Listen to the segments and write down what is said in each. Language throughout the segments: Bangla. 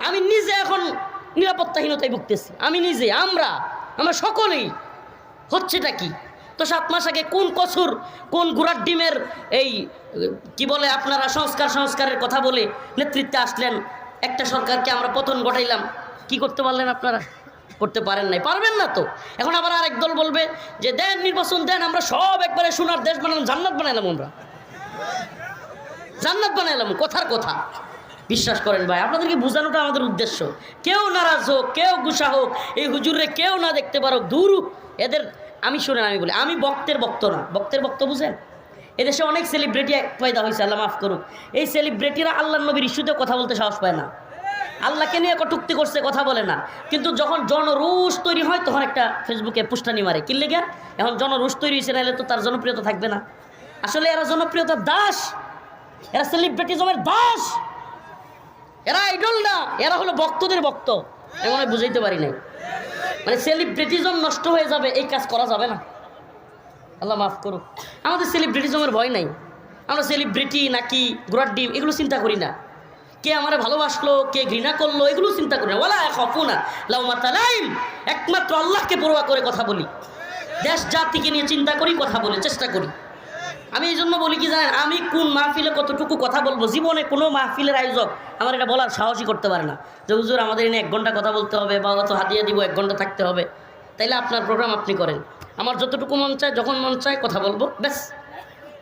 আমি নিজে এখন নিরাপত্তাহীনতায় ভুগতেছি, আমি নিজে, আমরা সকলেই। হচ্ছেটা কি? তো 7 মাস আগে কোন কসুর, কোন ঘোড়ার ডিমের এই কি বলে আপনারা সংস্কারের কথা বলে নেতৃত্বে আসলেন, একটা সরকারকে আমরা পতন ঘটাইলাম। কি করতে পারলেন আপনারা? করতে পারেন নাই, পারবেন না তো। এখন আবার আরেক দল বলবে যে দেন নির্বাচন দেন, আমরা সব একবারে সোনার দেশ বানালাম, জান্নাত বানাইলাম, আমরা জান্নাত বানাইলাম। কথার কথা। বিশ্বাস করেন ভাই, আপনাদেরকে বোঝানোটা আমাদের উদ্দেশ্য। কেউ নারাজ হোক, কেউ গুসা হোক, এই হুজুরে কেউ না দেখতে পারো, দূর এদের। আমি শুনেন, আমি বলি, আমি বক্তের বক্ত না। বক্তের বক্ত বুঝেন? এদেশে অনেক সেলিব্রিটি পয়দা হয়েছে, আল্লাহ মাফ করুক। এই সেলিব্রিটিরা আল্লাহ নবীর ইস্যুতে কথা বলতে সাহস পায় না, আল্লাহকে নিয়ে কটুক্তি করছে, কথা বলে না। কিন্তু যখন জনরোষ তৈরি হয় তখন একটা ফেসবুকে পুষ্টানি মারে। কি লেগে? এখন জনরোষ তৈরি হয়েছে, নাহলে তো তার জনপ্রিয়তা থাকবে না। আসলে এরা জনপ্রিয়তার দাস, এরা সেলিব্রিটিজমের দাস, এরা আইডল না, এরা হলো ভক্তদের ভক্ত। এমন বুঝাইতে পারি নাই। মানে সেলিব্রিটিজম নষ্ট হয়ে যাবে, এই কাজ করা যাবে না, আল্লাহ মাফ করুক। আমাদের সেলিব্রিটিজমের ভয় নাই। আমরা সেলিব্রিটি নাকি ঘোড়ার ডিম এগুলো চিন্তা করি না। কে আমারে ভালোবাসলো, কে ঘৃণা করলো, এগুলো চিন্তা করি না। ওয়ালা ইয়াখাফুনা লাউমাতা লাইম। একমাত্র আল্লাহকে পরোয়া করে কথা বলি, দেশ জাতিকে নিয়ে চিন্তা করি, কথা বলে চেষ্টা করি। আমি এই জন্য বলি কি জানেন, আমি কোন মাহফিলে কতটুকু কথা বলবো, জীবনে কোনো মাহফিলের আয়োজক আমার এটা বলার সাহসই করতে পারে না যে হুজুর আমাদের এনে 1 ঘন্টা কথা বলতে হবে বা অত হাতিয়ে দিব 1 ঘন্টা থাকতে হবে। তাইলে আপনার প্রোগ্রাম আপনি করেন, আমার যতটুকু মন চায় যখন মন চায় কথা বলবো, ব্যাস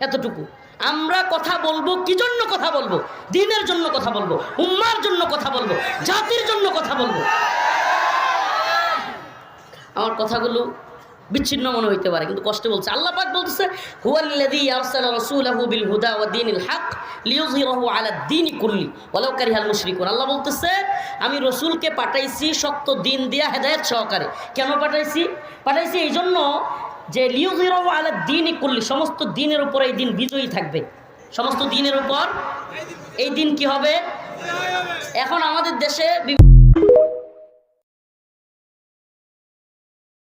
এতটুকু। আমরা কথা বলবো কি জন্য কথা বলবো? দ্বীনের জন্য কথা বলবো, উম্মার জন্য কথা বলবো, জাতির জন্য কথা বলবো। আমার কথাগুলো বিচ্ছিন্ন মনে হইতে পারে, কিন্তু কষ্টে বলছে। আল্লাহ পাক বলতেছে হুয়াল্লাযী আরসালা রাসূলাহু বিল হুদা ওয়া দীনিল হক লিইয়ুযহিরাহু আলা দ্বীনি কুল্লি ওয়ালাউ কারিহাল মুশরিকুন। আল্লাহ বলতেছে আমি রসুলকে পাঠাইছি সত্য দিন দিয়া হেদায়েত সহকারে। কেন পাঠাইছি? পাঠাইছি এই জন্য যে লিইয়ুযহিরাহু আলা দ্বীনি কুল্লি, সমস্ত দিনের উপর এই দিন বিজয়ী থাকবে। সমস্ত দিনের উপর এই দিন কি হবে? এখন আমাদের দেশে